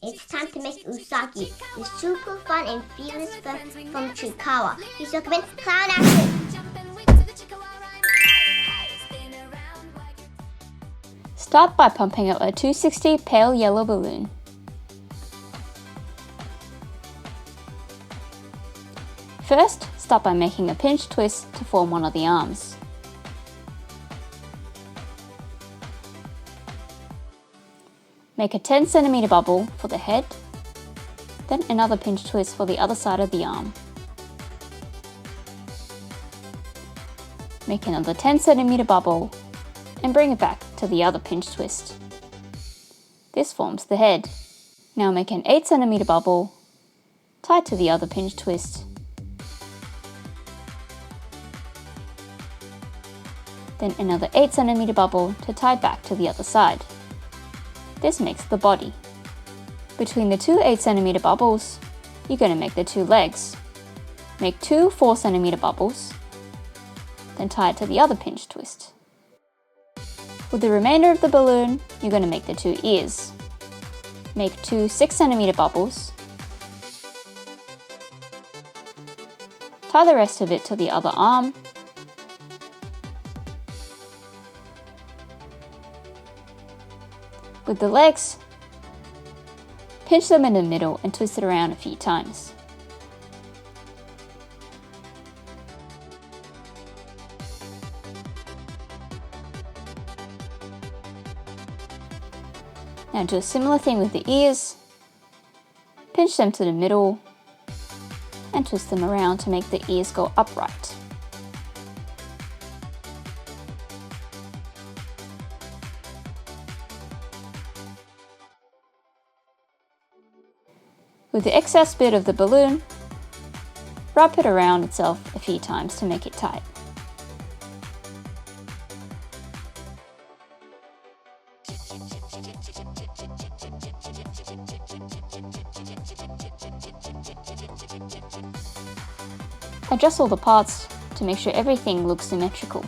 It's time to make Usagi, the super fun and fearless friend from Chiikawa. Please recommend clown action. Start by pumping up a 260 pale yellow balloon. First, start by making a pinch twist to form one of the arms. Make a 10 cm bubble for the head, then another pinch twist for the other side of the arm. Make another 10 cm bubble and bring it back to the other pinch twist. This forms the head. Now make an 8 cm bubble, tie to the other pinch twist. Then another 8 cm bubble to tie back to the other side. This makes the body. Between the two 8 cm bubbles, you're going to make the two legs. Make two 4 cm bubbles, then tie it to the other pinch twist. With the remainder of the balloon, you're going to make the two ears. Make two 6 cm bubbles, tie the rest of it to the other arm, with the legs, pinch them in the middle and twist it around a few times. Now do a similar thing with the ears, pinch them to the middle and twist them around to make the ears go upright. With the excess bit of the balloon, wrap it around itself a few times to make it tight. Adjust all the parts to make sure everything looks symmetrical.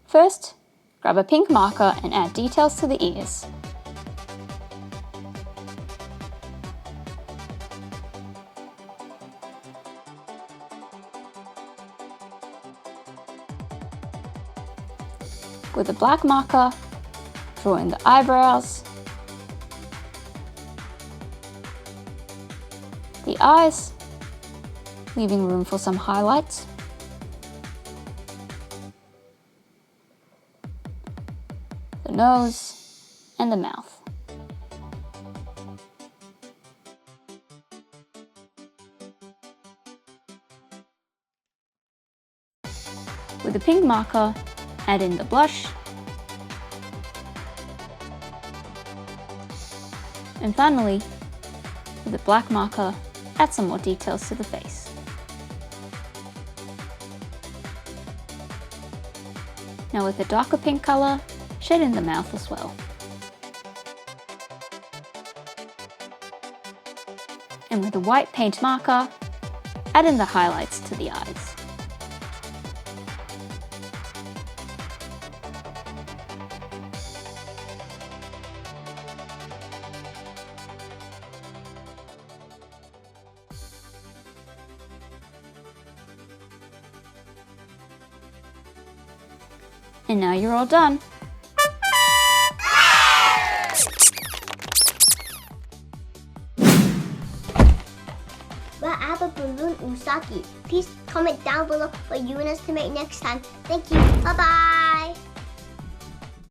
First, grab a pink marker and add details to the ears. With a black marker, draw in the eyebrows, the eyes, leaving room for some highlights, the nose, and the mouth. With the pink marker, add in the blush, and finally, with the black marker, add some more details to the face. Now with the darker pink color, shade in the mouth as well. And with the white paint marker, add in the highlights to the eyes. And now you're all done. Well, I have a balloon Usagi. Please comment down below what you want us to make next time. Thank you. Bye-bye.